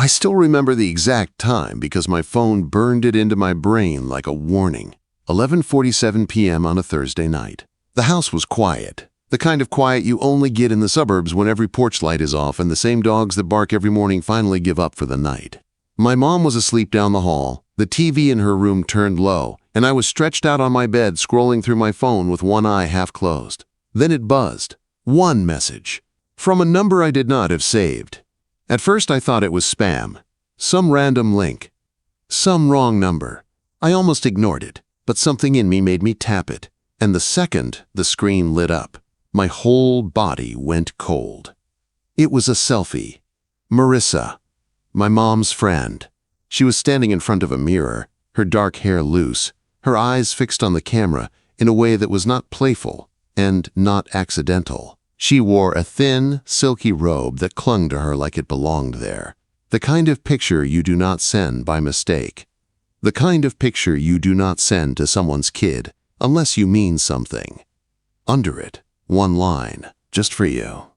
I still remember the exact time because my phone burned it into my brain like a warning. 11:47 p.m. on a Thursday night. The house was quiet. The kind of quiet you only get in the suburbs when every porch light is off and the same dogs that bark every morning finally give up for the night. My mom was asleep down the hall, the TV in her room turned low, and I was stretched out on my bed scrolling through my phone with one eye half closed. Then it buzzed. One message. From a number I did not have saved. At first I thought it was spam. Some random link. Some wrong number. I almost ignored it, but something in me made me tap it. And the second the screen lit up, my whole body went cold. It was a selfie. Marissa, my mom's friend. She was standing in front of a mirror, her dark hair loose, her eyes fixed on the camera in a way that was not playful and not accidental. She wore a thin, silky robe that clung to her like it belonged there. The kind of picture you do not send by mistake. The kind of picture you do not send to someone's kid unless you mean something. Under it, one line, just for you.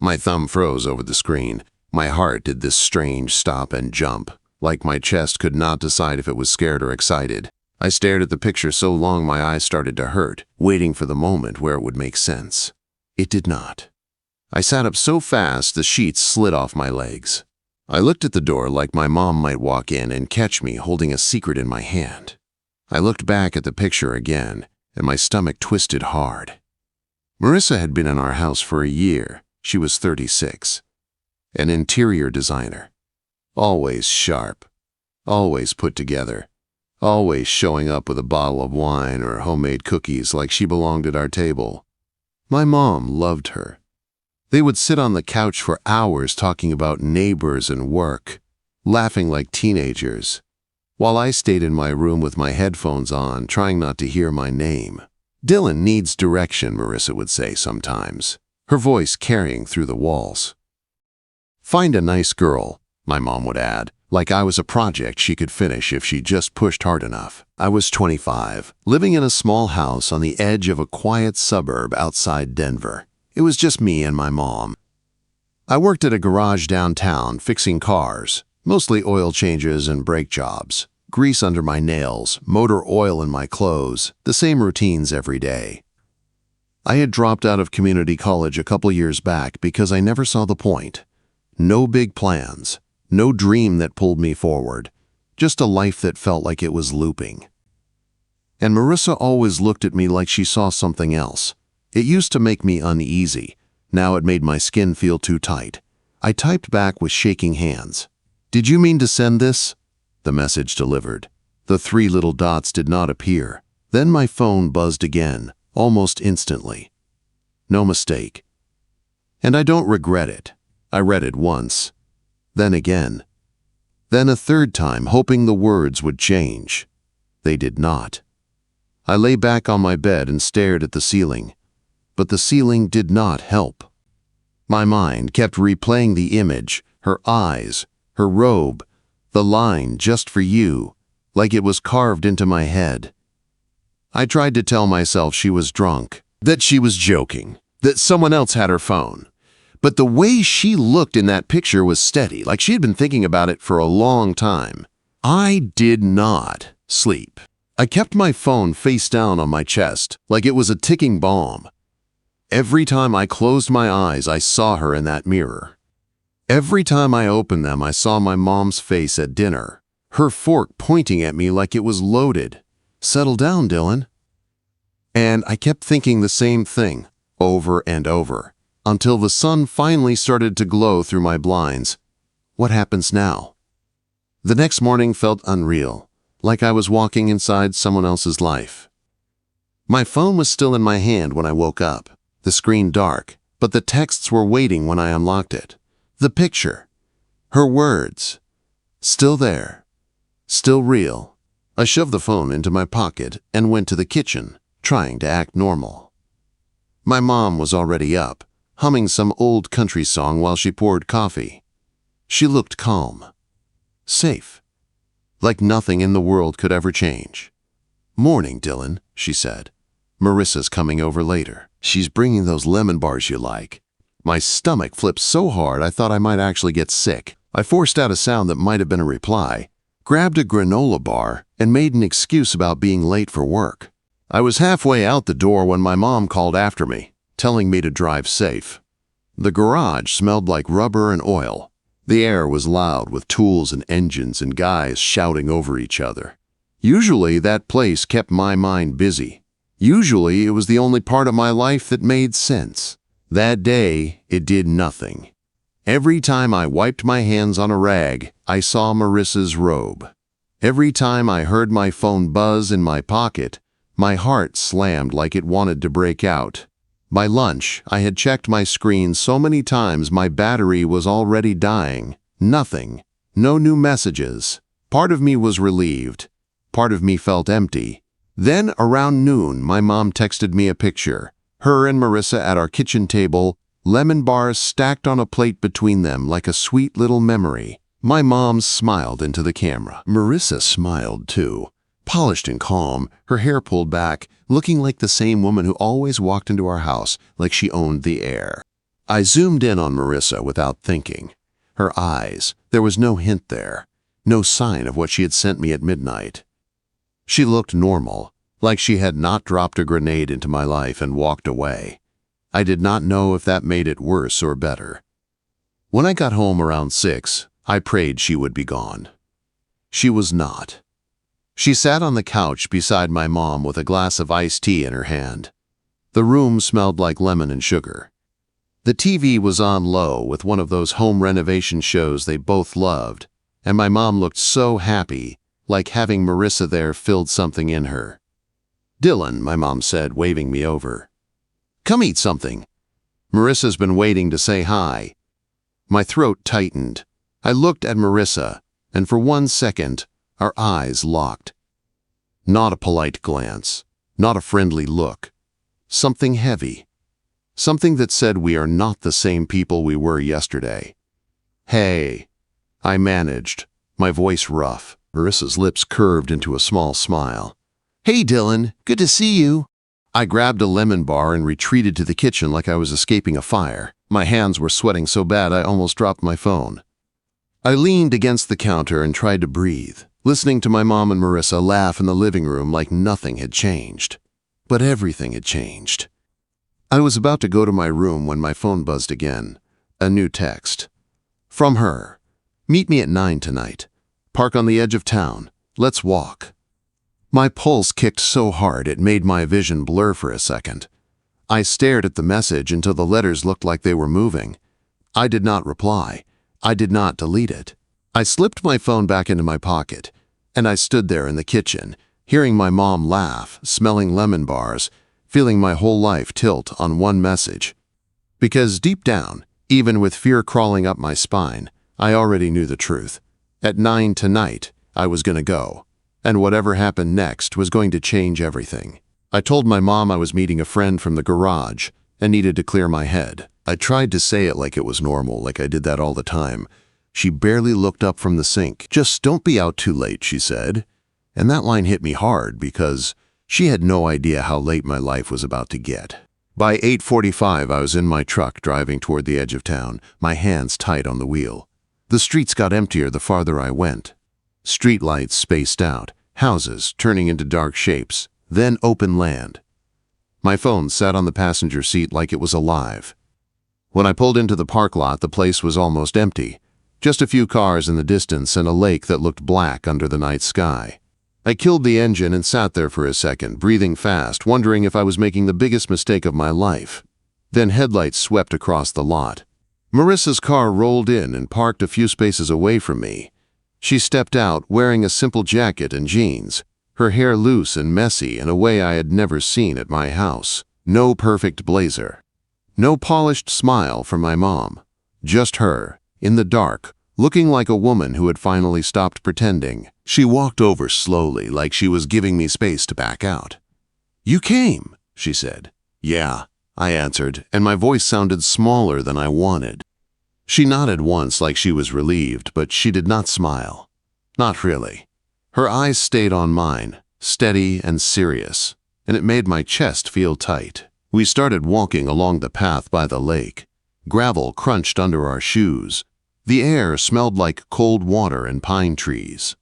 My thumb froze over the screen. My heart did this strange stop and jump, like my chest could not decide if it was scared or excited. I stared at the picture so long my eyes started to hurt, waiting for the moment where it would make sense. It did not. I sat up so fast the sheets slid off my legs. I looked at the door like my mom might walk in and catch me holding a secret in my hand. I looked back at the picture again, and my stomach twisted hard. Marissa had been in our house for a year. She was 36. An interior designer. Always sharp. Always put together. Always showing up with a bottle of wine or homemade cookies like she belonged at our table. My mom loved her. They would sit on the couch for hours talking about neighbors and work, laughing like teenagers, while I stayed in my room with my headphones on, trying not to hear my name. Dylan needs direction, Marissa would say sometimes, her voice carrying through the walls. Find a nice girl, my mom would add, like I was a project she could finish if she just pushed hard enough. I was 25, living in a small house on the edge of a quiet suburb outside Denver. It was just me and my mom. I worked at a garage downtown fixing cars, mostly oil changes and brake jobs. Grease under my nails, motor oil in my clothes, the same routines every day. I had dropped out of community college a couple years back because I never saw the point. No big plans. No dream that pulled me forward, just a life that felt like it was looping. And Marissa always looked at me like she saw something else. It used to make me uneasy. Now it made my skin feel too tight. I typed back with shaking hands. "Did you mean to send this?" The message delivered. The 3 little dots did not appear. Then my phone buzzed again, almost instantly. No mistake. And I don't regret it. I read it once. Then again. Then a third time, hoping the words would change. They did not. I lay back on my bed and stared at the ceiling. But the ceiling did not help. My mind kept replaying the image, her eyes, her robe, the line, "just for you," like it was carved into my head. I tried to tell myself she was drunk, that she was joking, that someone else had her phone. But the way she looked in that picture was steady, like she had been thinking about it for a long time. I did not sleep. I kept my phone face down on my chest, like it was a ticking bomb. Every time I closed my eyes, I saw her in that mirror. Every time I opened them, I saw my mom's face at dinner, her fork pointing at me like it was loaded. "Settle down, Dylan." And I kept thinking the same thing, over and over, until the sun finally started to glow through my blinds. What happens now? The next morning felt unreal, like I was walking inside someone else's life. My phone was still in my hand when I woke up, the screen dark, but the texts were waiting when I unlocked it. The picture, her words, still there, still real. I shoved the phone into my pocket and went to the kitchen, trying to act normal. My mom was already up, humming some old country song while she poured coffee. She looked calm, safe, like nothing in the world could ever change. "Morning, Dylan," she said. "Marissa's coming over later. She's bringing those lemon bars you like." My stomach flipped so hard I thought I might actually get sick. I forced out a sound that might have been a reply, grabbed a granola bar, and made an excuse about being late for work. I was halfway out the door when my mom called after me, telling me to drive safe. The garage smelled like rubber and oil. The air was loud with tools and engines and guys shouting over each other. Usually that place kept my mind busy. Usually it was the only part of my life that made sense. That day, it did nothing. Every time I wiped my hands on a rag, I saw Marissa's robe. Every time I heard my phone buzz in my pocket, my heart slammed like it wanted to break out. By lunch, I had checked my screen so many times my battery was already dying. Nothing. No new messages. Part of me was relieved. Part of me felt empty. Then, around noon, my mom texted me a picture. Her and Marissa at our kitchen table, lemon bars stacked on a plate between them like a sweet little memory. My mom smiled into the camera. Marissa smiled too. Polished and calm, her hair pulled back, looking like the same woman who always walked into our house like she owned the air. I zoomed in on Marissa without thinking. Her eyes, there was no hint there, no sign of what she had sent me at midnight. She looked normal, like she had not dropped a grenade into my life and walked away. I did not know if that made it worse or better. When I got home around 6, I prayed she would be gone. She was not. She sat on the couch beside my mom with a glass of iced tea in her hand. The room smelled like lemon and sugar. The TV was on low with one of those home renovation shows they both loved, and my mom looked so happy, like having Marissa there filled something in her. "Dylan," my mom said, waving me over. "Come eat something. Marissa's been waiting to say hi." My throat tightened. I looked at Marissa, and for 1 second, our eyes locked. Not a polite glance, not a friendly look. Something heavy. Something that said we are not the same people we were yesterday. "Hey," I managed, my voice rough. Marissa's lips curved into a small smile. "Hey, Dylan, good to see you." I grabbed a lemon bar and retreated to the kitchen like I was escaping a fire. My hands were sweating so bad I almost dropped my phone. I leaned against the counter and tried to breathe, listening to my mom and Marissa laugh in the living room like nothing had changed. But everything had changed. I was about to go to my room when my phone buzzed again. A new text. From her. "Meet me at 9 tonight. Park on the edge of town. Let's walk." My pulse kicked so hard it made my vision blur for a second. I stared at the message until the letters looked like they were moving. I did not reply. I did not delete it. I slipped my phone back into my pocket, and I stood there in the kitchen, hearing my mom laugh, smelling lemon bars, feeling my whole life tilt on one message. Because deep down, even with fear crawling up my spine, I already knew the truth. At 9 tonight, I was going to go, and whatever happened next was going to change everything. I told my mom I was meeting a friend from the garage and needed to clear my head. I tried to say it like it was normal, like I did that all the time. She barely looked up from the sink. "Just don't be out too late," she said. And that line hit me hard because she had no idea how late my life was about to get. By 8:45, I was in my truck driving toward the edge of town, my hands tight on the wheel. The streets got emptier the farther I went. Streetlights spaced out, houses turning into dark shapes, then open land. My phone sat on the passenger seat like it was alive. When I pulled into the park lot, the place was almost empty. Just a few cars in the distance and a lake that looked black under the night sky. I killed the engine and sat there for a second, breathing fast, wondering if I was making the biggest mistake of my life. Then headlights swept across the lot. Marissa's car rolled in and parked a few spaces away from me. She stepped out wearing a simple jacket and jeans, her hair loose and messy in a way I had never seen at my house. No perfect blazer. No polished smile from my mom. Just her, in the dark, looking like a woman who had finally stopped pretending. She walked over slowly, like she was giving me space to back out. "You came," she said. "Yeah," I answered, and my voice sounded smaller than I wanted. She nodded once like she was relieved, but she did not smile. Not really. Her eyes stayed on mine, steady and serious, and it made my chest feel tight. We started walking along the path by the lake. Gravel crunched under our shoes. The air smelled like cold water and pine trees.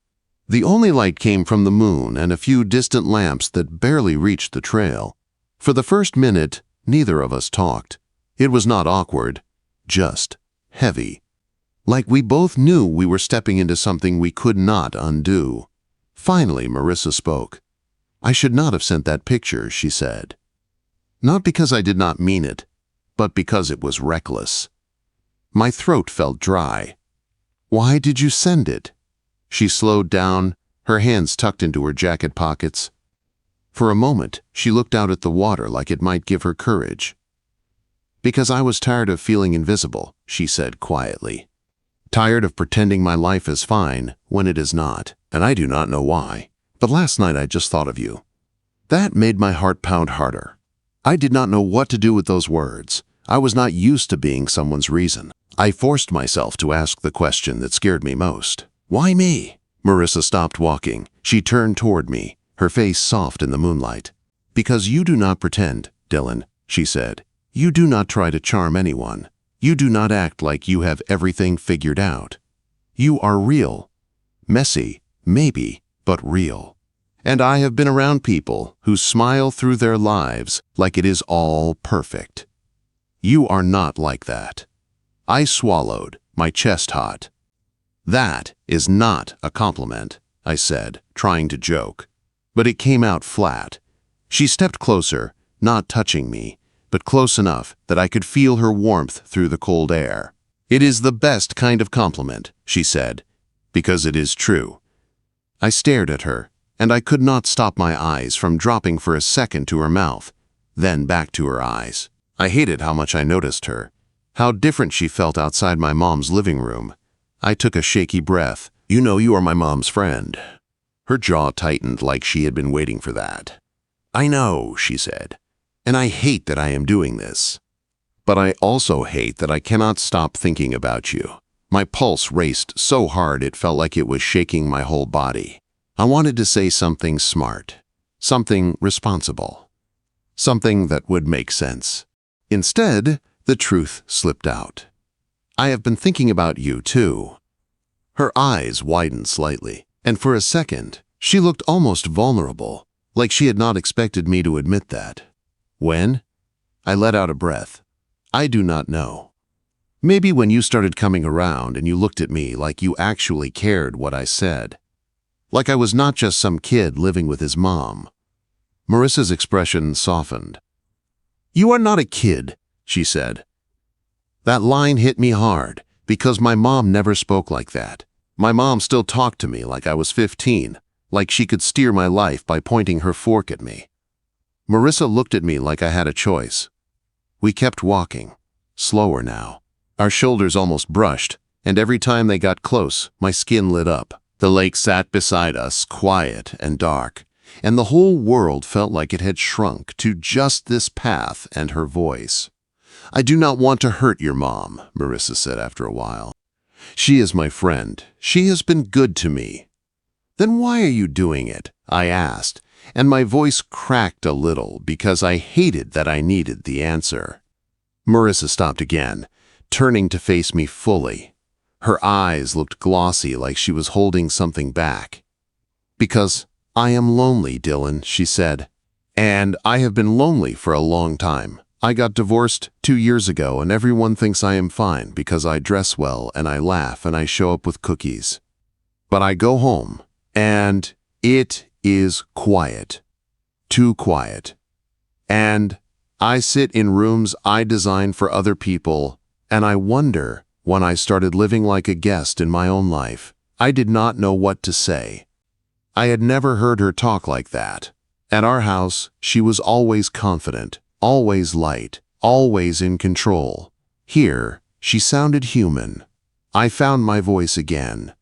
The only light came from the moon and a few distant lamps that barely reached the trail. For the first minute, neither of us talked. It was not awkward, just heavy. Like we both knew we were stepping into something we could not undo. Finally, Marissa spoke. "I should not have sent that picture," she said. Not because I did not mean it, but because it was reckless. My throat felt dry. "Why did you send it?" She slowed down, her hands tucked into her jacket pockets. For a moment, she looked out at the water like it might give her courage. "Because I was tired of feeling invisible," she said quietly. "Tired of pretending my life is fine when it is not, and I do not know why. But last night I just thought of you." That made my heart pound harder. I did not know what to do with those words. I was not used to being someone's reason. I forced myself to ask the question that scared me most. "Why me?" Marissa stopped walking. She turned toward me, her face soft in the moonlight. "Because you do not pretend, Dylan," she said. "You do not try to charm anyone. You do not act like you have everything figured out. You are real. Messy, maybe, but real. And I have been around people who smile through their lives like it is all perfect. You are not like that." I swallowed, my chest hot. "That is not a compliment," I said, trying to joke. But it came out flat. She stepped closer, not touching me, but close enough that I could feel her warmth through the cold air. "It is the best kind of compliment," she said, "because it is true." I stared at her, and I could not stop my eyes from dropping for a second to her mouth, then back to her eyes. I hated how much I noticed her, how different she felt outside my mom's living room. I took a shaky breath. "You know you are my mom's friend." Her jaw tightened like she had been waiting for that. "I know," she said, "and I hate that I am doing this. But I also hate that I cannot stop thinking about you." My pulse raced so hard it felt like it was shaking my whole body. I wanted to say something smart, something responsible, something that would make sense. Instead, the truth slipped out. "I have been thinking about you, too." Her eyes widened slightly, and for a second, she looked almost vulnerable, like she had not expected me to admit that. "When?" I let out a breath. "I do not know. Maybe when you started coming around and you looked at me like you actually cared what I said. Like I was not just some kid living with his mom." Marissa's expression softened. "You are not a kid," she said. That line hit me hard, because my mom never spoke like that. My mom still talked to me like I was 15, like she could steer my life by pointing her fork at me. Marissa looked at me like I had a choice. We kept walking, slower now. Our shoulders almost brushed, and every time they got close, my skin lit up. The lake sat beside us, quiet and dark, and the whole world felt like it had shrunk to just this path and her voice. "I do not want to hurt your mom," Marissa said after a while. "She is my friend. She has been good to me." "Then why are you doing it?" I asked, and my voice cracked a little because I hated that I needed the answer. Marissa stopped again, turning to face me fully. Her eyes looked glossy like she was holding something back. "Because I am lonely, Dylan," she said. "And I have been lonely for a long time. I got divorced 2 years ago and everyone thinks I am fine because I dress well and I laugh and I show up with cookies. But I go home and it is quiet. Too quiet. And I sit in rooms I design for other people and I wonder, when I started living like a guest in my own life, I did not know what to say. I had never heard her talk like that. At our house, she was always confident, always light, always in control. Here, she sounded human. I found my voice again.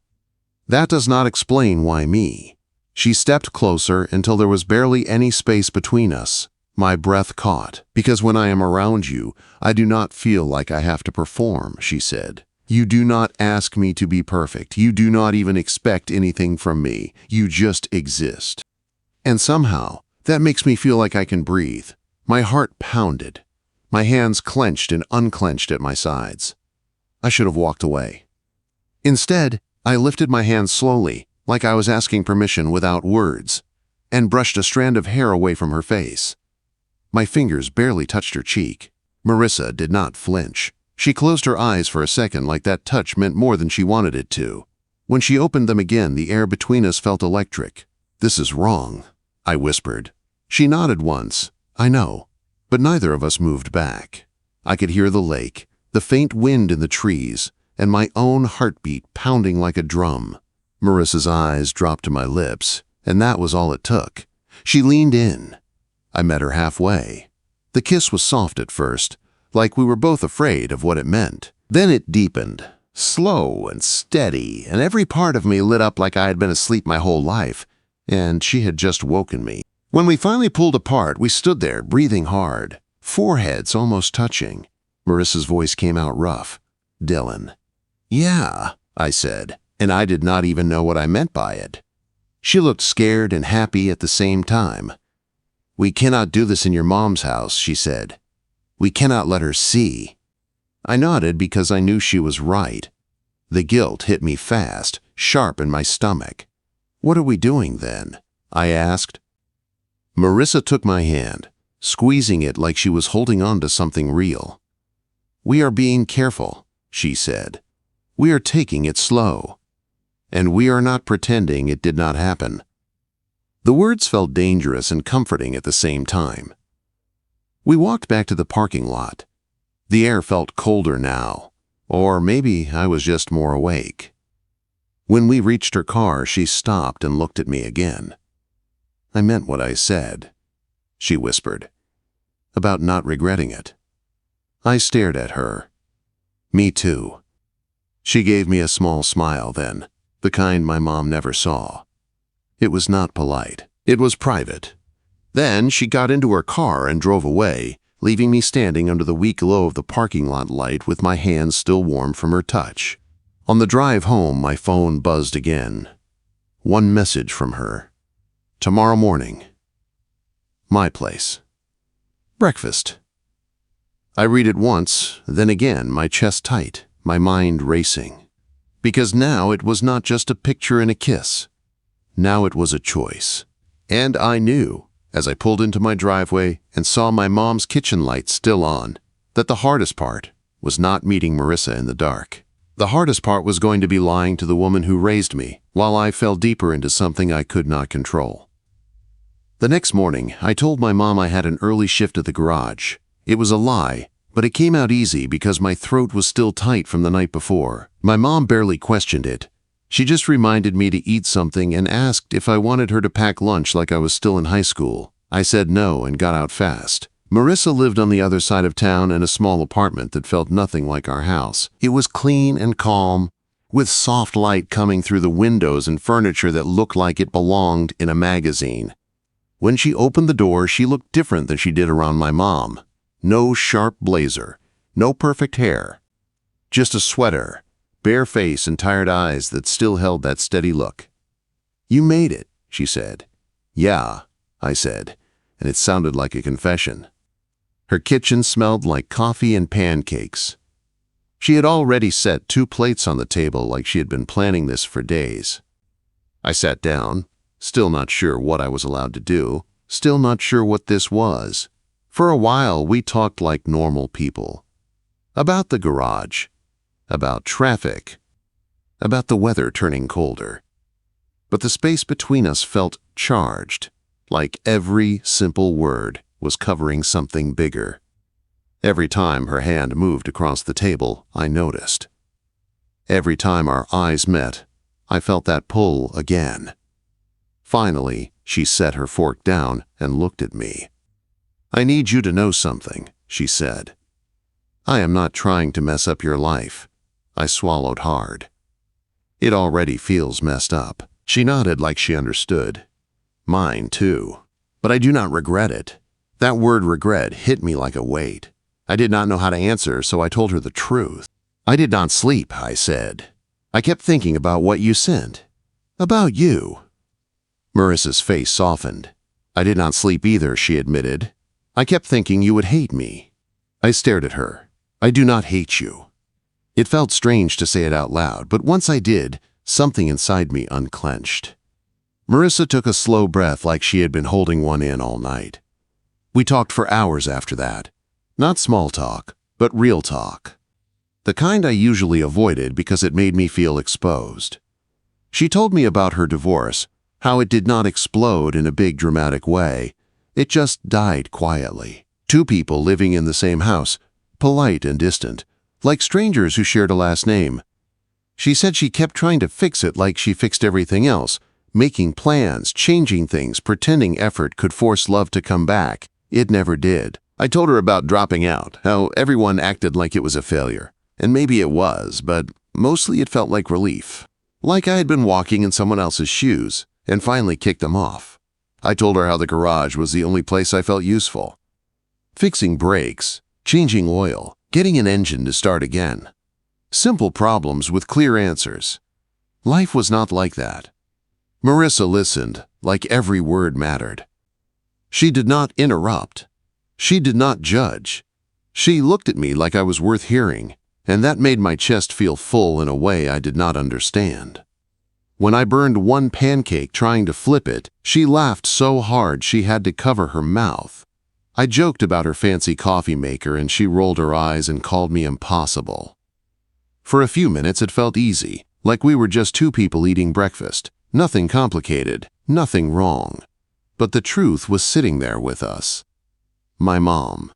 That does not explain why me. She stepped closer until there was barely any space between us. My breath caught. "Because when I am around you, I do not feel like I have to perform," she said. "You do not ask me to be perfect. You do not even expect anything from me. You just exist. And somehow, that makes me feel like I can breathe." My heart pounded. My hands clenched and unclenched at my sides. I should have walked away. Instead, I lifted my hand slowly, like I was asking permission without words, and brushed a strand of hair away from her face. My fingers barely touched her cheek. Marissa did not flinch. She closed her eyes for a second like that touch meant more than she wanted it to. When she opened them again, the air between us felt electric. "This is wrong," I whispered. She nodded once. "I know." But neither of us moved back. I could hear the lake, the faint wind in the trees, and my own heartbeat pounding like a drum. Marissa's eyes dropped to my lips, and that was all it took. She leaned in. I met her halfway. The kiss was soft at first, like we were both afraid of what it meant. Then it deepened, slow and steady, and every part of me lit up like I had been asleep my whole life, and she had just woken me. When we finally pulled apart, we stood there, breathing hard, foreheads almost touching. Marissa's voice came out rough. "Dylan." "Yeah," I said, and I did not even know what I meant by it. She looked scared and happy at the same time. "We cannot do this in your mom's house," she said. "We cannot let her see." I nodded because I knew she was right. The guilt hit me fast, sharp in my stomach. "What are we doing then?" I asked. Marissa took my hand, squeezing it like she was holding on to something real. "We are being careful," she said. "We are taking it slow. And we are not pretending it did not happen." The words felt dangerous and comforting at the same time. We walked back to the parking lot. The air felt colder now, or maybe I was just more awake. When we reached her car, she stopped and looked at me again. "I meant what I said," she whispered, "about not regretting it." I stared at her. "Me too." She gave me a small smile then, the kind my mom never saw. It was not polite. It was private. Then she got into her car and drove away, leaving me standing under the weak glow of the parking lot light with my hands still warm from her touch. On the drive home, my phone buzzed again. One message from her. "Tomorrow morning. My place. Breakfast." I read it once, then again, my chest tight, my mind racing. Because now it was not just a picture and a kiss. Now it was a choice. And I knew, as I pulled into my driveway and saw my mom's kitchen light still on, that the hardest part was not meeting Marissa in the dark. The hardest part was going to be lying to the woman who raised me, while I fell deeper into something I could not control. The next morning, I told my mom I had an early shift at the garage. It was a lie, but it came out easy because my throat was still tight from the night before. My mom barely questioned it. She just reminded me to eat something and asked if I wanted her to pack lunch like I was still in high school. I said no and got out fast. Marissa lived on the other side of town in a small apartment that felt nothing like our house. It was clean and calm, with soft light coming through the windows and furniture that looked like it belonged in a magazine. When she opened the door, she looked different than she did around my mom. No sharp blazer, no perfect hair. Just a sweater, bare face and tired eyes that still held that steady look. "You made it," she said. "Yeah," I said, and it sounded like a confession. Her kitchen smelled like coffee and pancakes. She had already set 2 plates on the table like she had been planning this for days. I sat down, still not sure what I was allowed to do, still not sure what this was. For a while, we talked like normal people. About the garage, about traffic, about the weather turning colder. But the space between us felt charged, like every simple word was covering something bigger. Every time her hand moved across the table, I noticed. Every time our eyes met, I felt that pull again. Finally, she set her fork down and looked at me. "I need you to know something," she said. "I am not trying to mess up your life." I swallowed hard. "It already feels messed up." She nodded like she understood. "Mine, too. But I do not regret it." That word regret hit me like a weight. I did not know how to answer, so I told her the truth. "I did not sleep," I said. "I kept thinking about what you sent. About you." Marissa's face softened. "I did not sleep either," she admitted. "I kept thinking you would hate me." I stared at her. "I do not hate you." It felt strange to say it out loud, but once I did, something inside me unclenched. Marissa took a slow breath like she had been holding one in all night. We talked for hours after that. Not small talk, but real talk. The kind I usually avoided because it made me feel exposed. She told me about her divorce, how it did not explode in a big dramatic way. It just died quietly. Two people living in the same house, polite and distant, like strangers who shared a last name. She said she kept trying to fix it like she fixed everything else, making plans, changing things, pretending effort could force love to come back. It never did. I told her about dropping out, how everyone acted like it was a failure. And maybe it was, but mostly it felt like relief. Like I had been walking in someone else's shoes and finally kicked them off. I told her how the garage was the only place I felt useful. Fixing brakes, changing oil, getting an engine to start again. Simple problems with clear answers. Life was not like that. Marissa listened, like every word mattered. She did not interrupt. She did not judge. She looked at me like I was worth hearing, and that made my chest feel full in a way I did not understand. When I burned one pancake trying to flip it, she laughed so hard she had to cover her mouth. I joked about her fancy coffee maker and she rolled her eyes and called me impossible. For a few minutes it felt easy, like we were just two people eating breakfast. Nothing complicated, nothing wrong. But the truth was sitting there with us. My mom.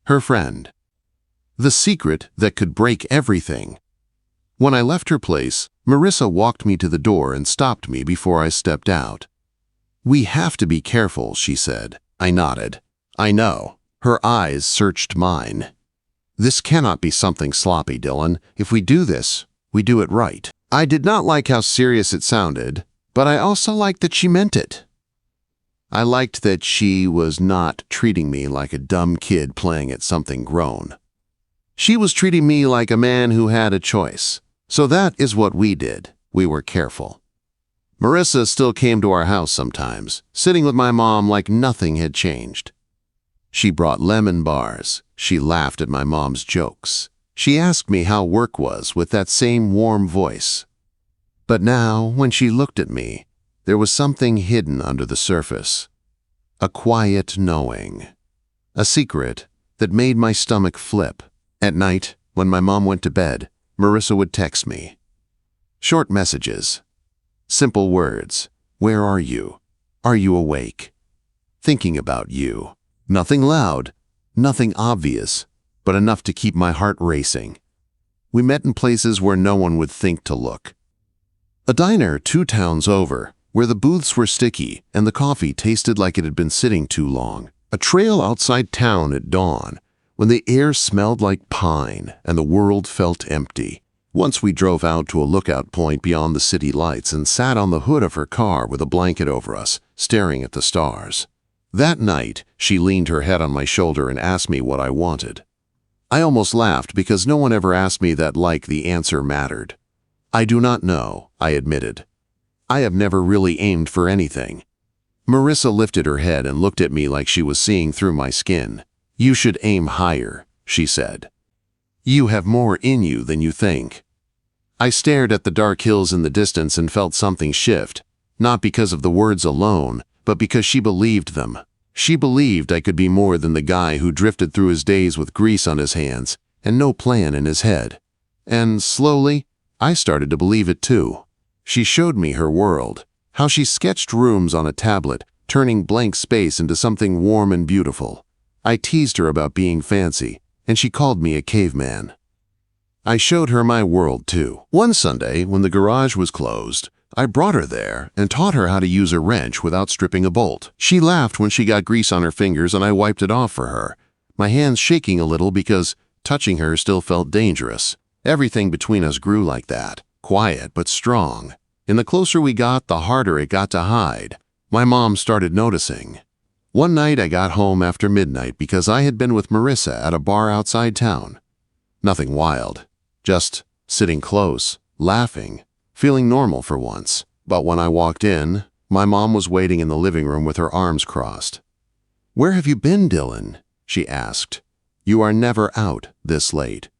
Her friend. The secret that could break everything. When I left her place, Marissa walked me to the door and stopped me before I stepped out. "We have to be careful," she said. I nodded. "I know." Her eyes searched mine. "This cannot be something sloppy, Dylan. If we do this, we do it right." I did not like how serious it sounded, but I also liked that she meant it. I liked that she was not treating me like a dumb kid playing at something grown. She was treating me like a man who had a choice. So that is what we did. We were careful. Marissa still came to our house sometimes, sitting with my mom like nothing had changed. She brought lemon bars. She laughed at my mom's jokes. She asked me how work was with that same warm voice. But now, when she looked at me, there was something hidden under the surface. A quiet knowing. A secret that made my stomach flip. At night, when my mom went to bed, Marissa would text me. Short messages. Simple words. "Where are you? Are you awake? Thinking about you." Nothing loud, nothing obvious, but enough to keep my heart racing. We met in places where no one would think to look. A diner 2 towns over, where the booths were sticky and the coffee tasted like it had been sitting too long. A trail outside town at dawn, when the air smelled like pine and the world felt empty. Once we drove out to a lookout point beyond the city lights and sat on the hood of her car with a blanket over us, staring at the stars. That night, she leaned her head on my shoulder and asked me what I wanted. I almost laughed because no one ever asked me that like the answer mattered. "I do not know," I admitted. "I have never really aimed for anything." Marissa lifted her head and looked at me like she was seeing through my skin. "You should aim higher," she said. "You have more in you than you think." I stared at the dark hills in the distance and felt something shift, not because of the words alone, but because she believed them. She believed I could be more than the guy who drifted through his days with grease on his hands and no plan in his head. And slowly, I started to believe it too. She showed me her world, how she sketched rooms on a tablet, turning blank space into something warm and beautiful. I teased her about being fancy, and she called me a caveman. I showed her my world too. One Sunday, when the garage was closed, I brought her there and taught her how to use a wrench without stripping a bolt. She laughed when she got grease on her fingers and I wiped it off for her, my hands shaking a little because touching her still felt dangerous. Everything between us grew like that, quiet but strong. And the closer we got, the harder it got to hide. My mom started noticing. One night I got home after midnight because I had been with Marissa at a bar outside town. Nothing wild, just sitting close, laughing, feeling normal for once. But when I walked in, my mom was waiting in the living room with her arms crossed. "Where have you been, Dylan?" she asked. "You are never out this late."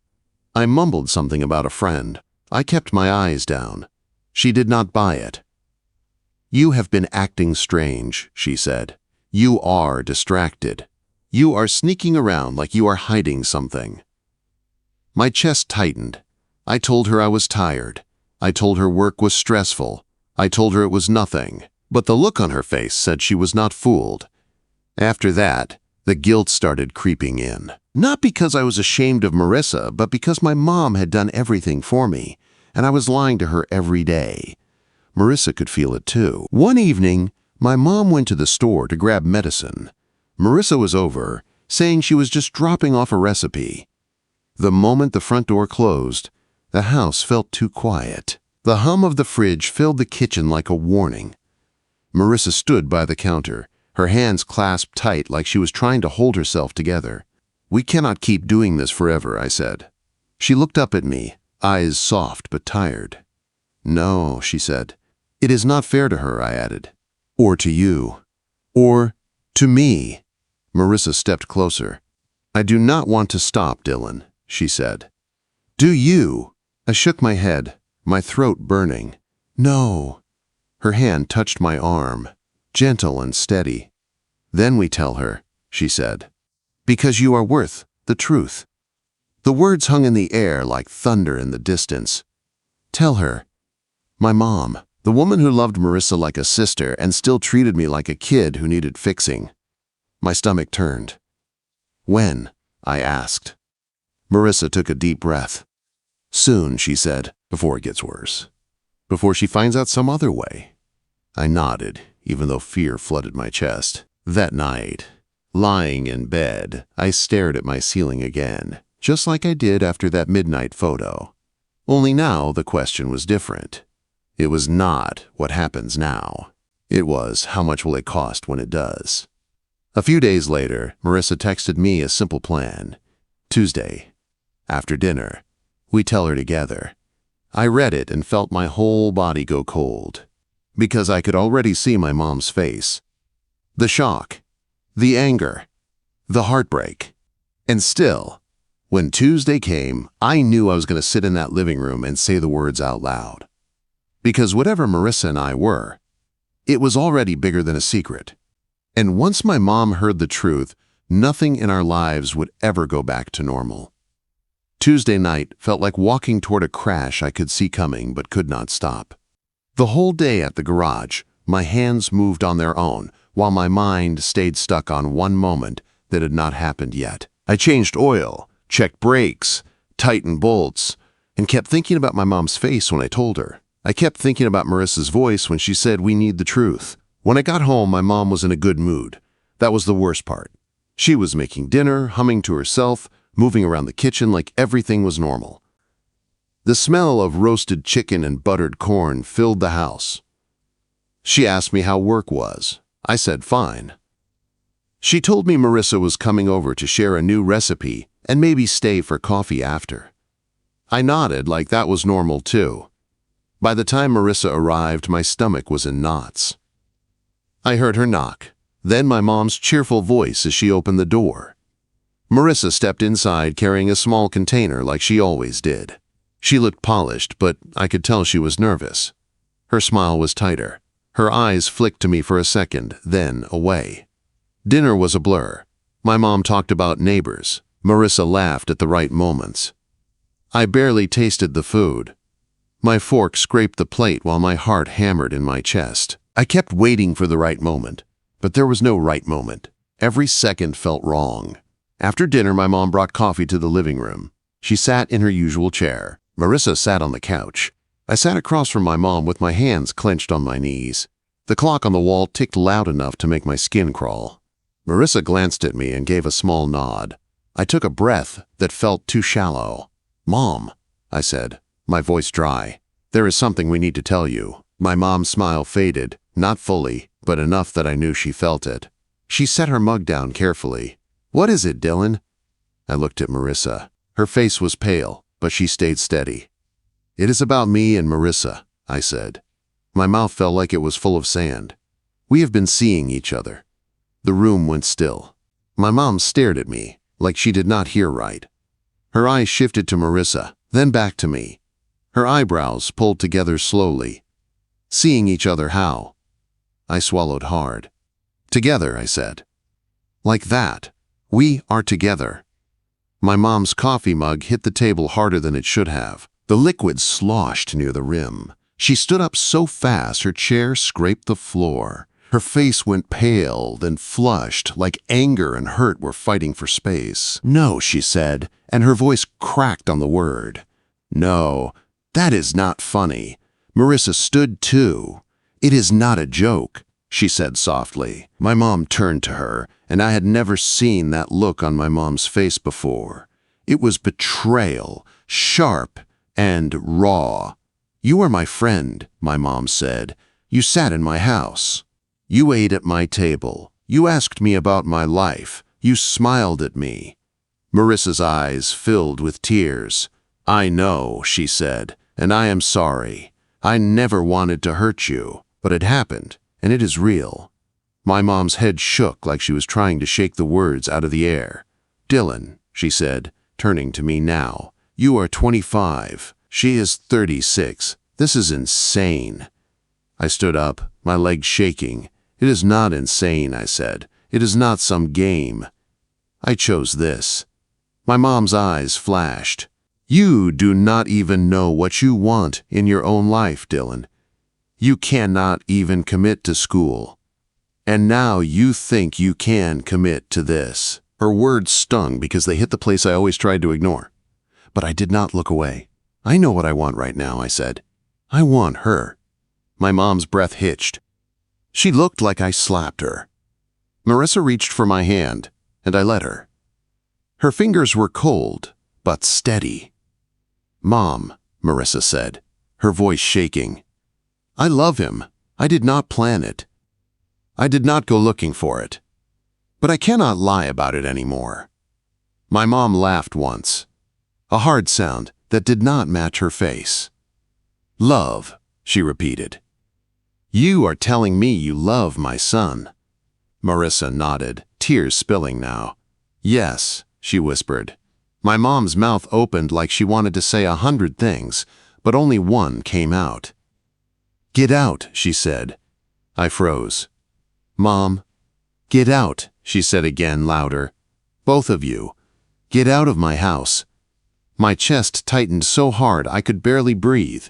I mumbled something about a friend. I kept my eyes down. She did not buy it. "You have been acting strange," she said. "You are distracted. You are sneaking around like you are hiding something." My chest tightened. I told her I was tired. I told her work was stressful. I told her it was nothing. But the look on her face said she was not fooled. After that, the guilt started creeping in. Not because I was ashamed of Marissa, but because my mom had done everything for me, and I was lying to her every day. Marissa could feel it too. One evening, my mom went to the store to grab medicine. Marissa was over, saying she was just dropping off a recipe. The moment the front door closed, the house felt too quiet. The hum of the fridge filled the kitchen like a warning. Marissa stood by the counter, her hands clasped tight like she was trying to hold herself together. "We cannot keep doing this forever," I said. She looked up at me, eyes soft but tired. "No," she said. "It is not fair to her," I added. "Or to you. Or to me." Marissa stepped closer. "I do not want to stop, Dylan," she said. "Do you?" I shook my head, my throat burning. "No." Her hand touched my arm, gentle and steady. "Then we tell her," she said. "Because you are worth the truth." The words hung in the air like thunder in the distance. Tell her. My mom, the woman who loved Marissa like a sister and still treated me like a kid who needed fixing. My stomach turned. "When?" I asked. Marissa took a deep breath. "Soon," she said, "before it gets worse. Before she finds out some other way." I nodded, even though fear flooded my chest. That night, lying in bed, I stared at my ceiling again, just like I did after that midnight photo. Only now the question was different. It was not what happens now. It was how much will it cost when it does. A few days later, Marissa texted me a simple plan. Tuesday, after dinner, we tell her together. I read it and felt my whole body go cold, because I could already see my mom's face. The shock, the anger, the heartbreak. And still, when Tuesday came, I knew I was going to sit in that living room and say the words out loud. Because whatever Marissa and I were, it was already bigger than a secret. And once my mom heard the truth, nothing in our lives would ever go back to normal. Tuesday night felt like walking toward a crash I could see coming but could not stop. The whole day at the garage, my hands moved on their own, while my mind stayed stuck on one moment that had not happened yet. I changed oil, checked brakes, tightened bolts, and kept thinking about my mom's face when I told her. I kept thinking about Marissa's voice when she said, "We need the truth." When I got home, my mom was in a good mood. That was the worst part. She was making dinner, humming to herself, moving around the kitchen like everything was normal. The smell of roasted chicken and buttered corn filled the house. She asked me how work was. I said fine. She told me Marissa was coming over to share a new recipe and maybe stay for coffee after. I nodded like that was normal too. By the time Marissa arrived, my stomach was in knots. I heard her knock, then my mom's cheerful voice as she opened the door. Marissa stepped inside carrying a small container like she always did. She looked polished, but I could tell she was nervous. Her smile was tighter. Her eyes flicked to me for a second, then away. Dinner was a blur. My mom talked about neighbors. Marissa laughed at the right moments. I barely tasted the food. My fork scraped the plate while my heart hammered in my chest. I kept waiting for the right moment, but there was no right moment. Every second felt wrong. After dinner, my mom brought coffee to the living room. She sat in her usual chair. Marissa sat on the couch. I sat across from my mom with my hands clenched on my knees. The clock on the wall ticked loud enough to make my skin crawl. Marissa glanced at me and gave a small nod. I took a breath that felt too shallow. "Mom," I said, my voice dry, "there is something we need to tell you." My mom's smile faded, not fully, but enough that I knew she felt it. She set her mug down carefully. "What is it, Dylan?" I looked at Marissa. Her face was pale, but she stayed steady. "It is about me and Marissa," I said. My mouth felt like it was full of sand. "We have been seeing each other." The room went still. My mom stared at me, like she did not hear right. Her eyes shifted to Marissa, then back to me. Her eyebrows pulled together slowly. Seeing each other how? I swallowed hard. Together, I said. Like that. We are together. My mom's coffee mug hit the table harder than it should have. The liquid sloshed near the rim. She stood up so fast her chair scraped the floor. Her face went pale, then flushed, like anger and hurt were fighting for space. "No," she said, and her voice cracked on the word. "No, that is not funny." Marissa stood too. "It is not a joke," she said softly. My mom turned to her, and I had never seen that look on my mom's face before. It was betrayal, sharp and raw. "You are my friend," my mom said. "You sat in my house. You ate at my table. You asked me about my life. You smiled at me." Marissa's eyes filled with tears. "I know," she said, "and I am sorry. I never wanted to hurt you, but it happened, and it is real." My mom's head shook like she was trying to shake the words out of the air. "Dylan," she said, turning to me now, "you are 25. She is 36. This is insane." I stood up, my legs shaking. "It is not insane," I said. "It is not some game. I chose this." My mom's eyes flashed. "You do not even know what you want in your own life, Dylan. You cannot even commit to school. And now you think you can commit to this." Her words stung because they hit the place I always tried to ignore. But I did not look away. "I know what I want right now," I said. "I want her." My mom's breath hitched. She looked like I slapped her. Marissa reached for my hand, and I let her. Her fingers were cold, but steady. "Mom," Marissa said, her voice shaking. "I love him. I did not plan it. I did not go looking for it. But I cannot lie about it anymore." My mom laughed once, a hard sound that did not match her face. "Love," she repeated. "You are telling me you love my son." Marissa nodded, tears spilling now. "Yes," she whispered. My mom's mouth opened like she wanted to say 100 things, but only one came out. "Get out," she said. I froze. "Mom, get out," she said again, louder. "Both of you, get out of my house." My chest tightened so hard I could barely breathe.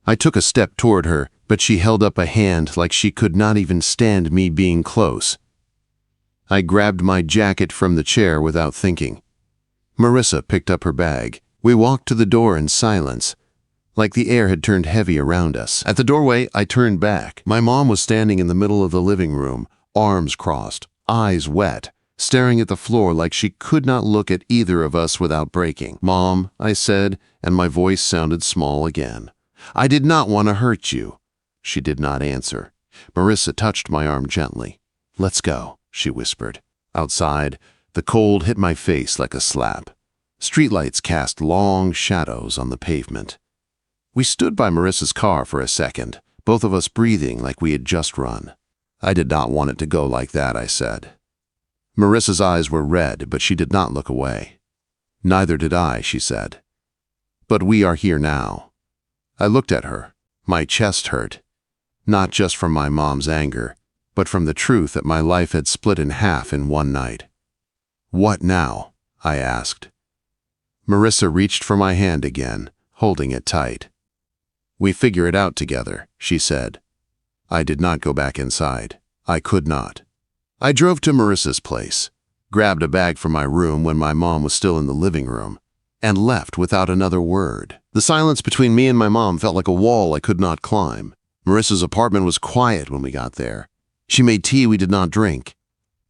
I took a step toward her, but she held up a hand like she could not even stand me being close. I grabbed my jacket from the chair without thinking. Marissa picked up her bag. We walked to the door in silence, like the air had turned heavy around us. At the doorway, I turned back. My mom was standing in the middle of the living room, arms crossed, eyes wet, staring at the floor like she could not look at either of us without breaking. "Mom," I said, and my voice sounded small again. "I did not want to hurt you." She did not answer. Marissa touched my arm gently. "Let's go," she whispered. Outside, the cold hit my face like a slap. Streetlights cast long shadows on the pavement. We stood by Marissa's car for a second, both of us breathing like we had just run. "I did not want it to go like that," I said. Marissa's eyes were red, but she did not look away. "Neither did I," she said. "But we are here now." I looked at her. My chest hurt, not just from my mom's anger, but from the truth that my life had split in half in one night. "What now?" I asked. Marissa reached for my hand again, holding it tight. "We figure it out together," she said. I did not go back inside. I could not. I drove to Marissa's place, grabbed a bag from my room when my mom was still in the living room, and left without another word. The silence between me and my mom felt like a wall I could not climb. Marissa's apartment was quiet when we got there. She made tea we did not drink.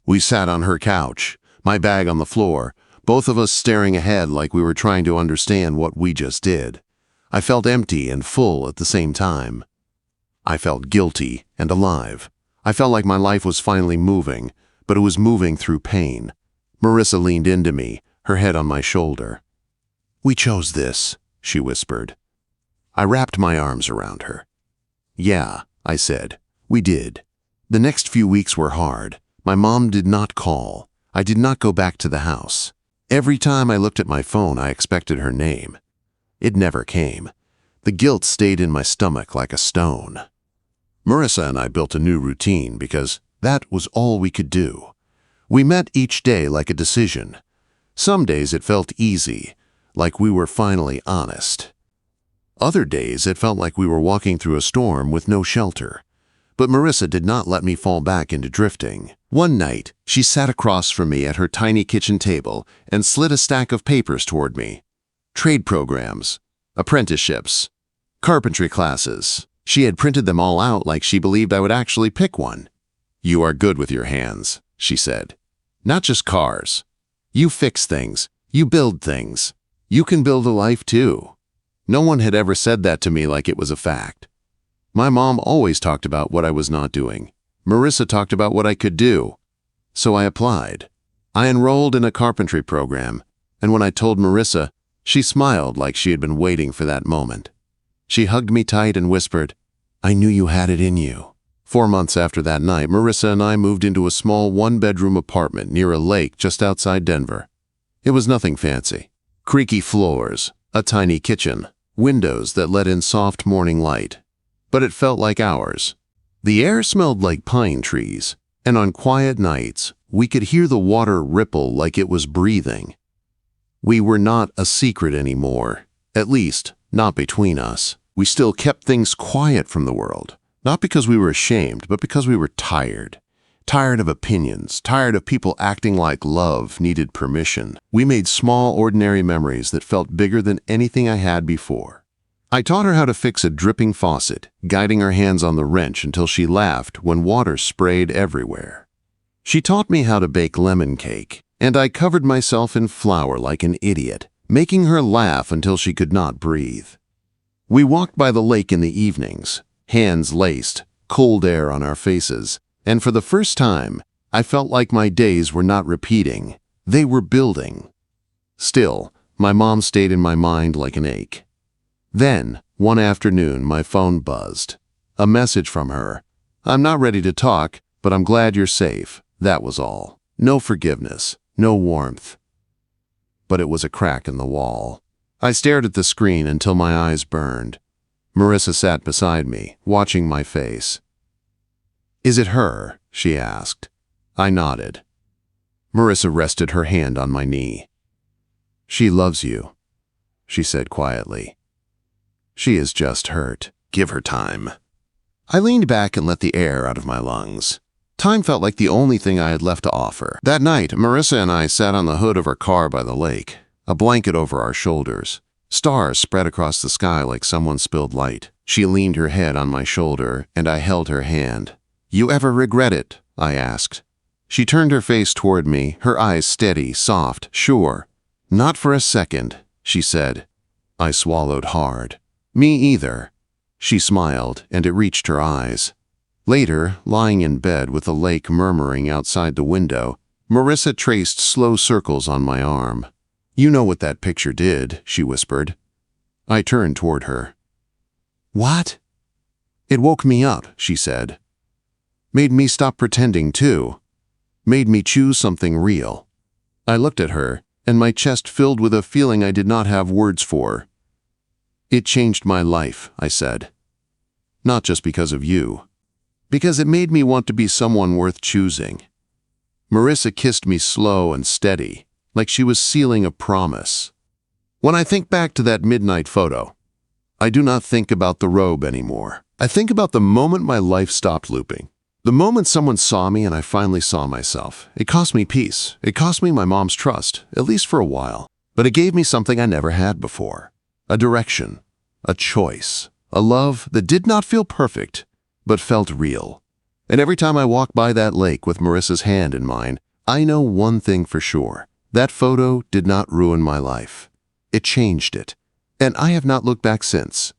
We sat on her couch, my bag on the floor, both of us staring ahead like we were trying to understand what we just did. I felt empty and full at the same time. I felt guilty and alive. I felt like my life was finally moving, but it was moving through pain. Marissa leaned into me, her head on my shoulder. "We chose this," she whispered. I wrapped my arms around her. "Yeah," I said, "we did." The next few weeks were hard. My mom did not call. I did not go back to the house. Every time I looked at my phone, I expected her name. It never came. The guilt stayed in my stomach like a stone. Marissa and I built a new routine because that was all we could do. We met each day like a decision. Some days it felt easy, like we were finally honest. Other days it felt like we were walking through a storm with no shelter. But Marissa did not let me fall back into drifting. One night, she sat across from me at her tiny kitchen table and slid a stack of papers toward me. Trade programs, apprenticeships, carpentry classes. She had printed them all out like she believed I would actually pick one. "You are good with your hands," she said. "Not just cars. You fix things. You build things. You can build a life too." No one had ever said that to me like it was a fact. My mom always talked about what I was not doing. Marissa talked about what I could do. So I applied. I enrolled in a carpentry program, and when I told Marissa, she smiled like she had been waiting for that moment. She hugged me tight and whispered, "I knew you had it in you." 4 months after that night, Marissa and I moved into a small one-bedroom apartment near a lake just outside Denver. It was nothing fancy. Creaky floors, a tiny kitchen, windows that let in soft morning light. But it felt like ours. The air smelled like pine trees, and on quiet nights, we could hear the water ripple like it was breathing. We were not a secret anymore, at least not between us. We still kept things quiet from the world, not because we were ashamed, but because we were tired. Tired of opinions, tired of people acting like love needed permission. We made small, ordinary memories that felt bigger than anything I had before. I taught her how to fix a dripping faucet, guiding her hands on the wrench until she laughed when water sprayed everywhere. She taught me how to bake lemon cake, and I covered myself in flour like an idiot, making her laugh until she could not breathe. We walked by the lake in the evenings, hands laced, cold air on our faces, and for the first time, I felt like my days were not repeating, they were building. Still, my mom stayed in my mind like an ache. Then, one afternoon, my phone buzzed. A message from her. "I'm not ready to talk, but I'm glad you're safe." That was all. No forgiveness, no warmth. But it was a crack in the wall. I stared at the screen until my eyes burned. Marissa sat beside me, watching my face. "Is it her?" she asked. I nodded. Marissa rested her hand on my knee. "She loves you," she said quietly. "She is just hurt. Give her time." I leaned back and let the air out of my lungs. Time felt like the only thing I had left to offer. That night, Marissa and I sat on the hood of her car by the lake, a blanket over our shoulders. Stars spread across the sky like someone spilled light. She leaned her head on my shoulder, and I held her hand. "You ever regret it?" I asked. She turned her face toward me, her eyes steady, soft, sure. "Not for a second," she said. I swallowed hard. "Me either." She smiled, and it reached her eyes. Later, lying in bed with the lake murmuring outside the window, Marissa traced slow circles on my arm. "You know what that picture did," she whispered. I turned toward her. "What?" "It woke me up," she said. "Made me stop pretending, too. Made me choose something real." I looked at her, and my chest filled with a feeling I did not have words for. "It changed my life," I said. "Not just because of you. Because it made me want to be someone worth choosing." Marissa kissed me slow and steady, like she was sealing a promise. When I think back to that midnight photo, I do not think about the robe anymore. I think about the moment my life stopped looping. The moment someone saw me and I finally saw myself. It cost me peace. It cost me my mom's trust, at least for a while. But it gave me something I never had before. A direction, a choice, a love that did not feel perfect, but felt real. And every time I walk by that lake with Marissa's hand in mine, I know one thing for sure. That photo did not ruin my life. It changed it. And I have not looked back since.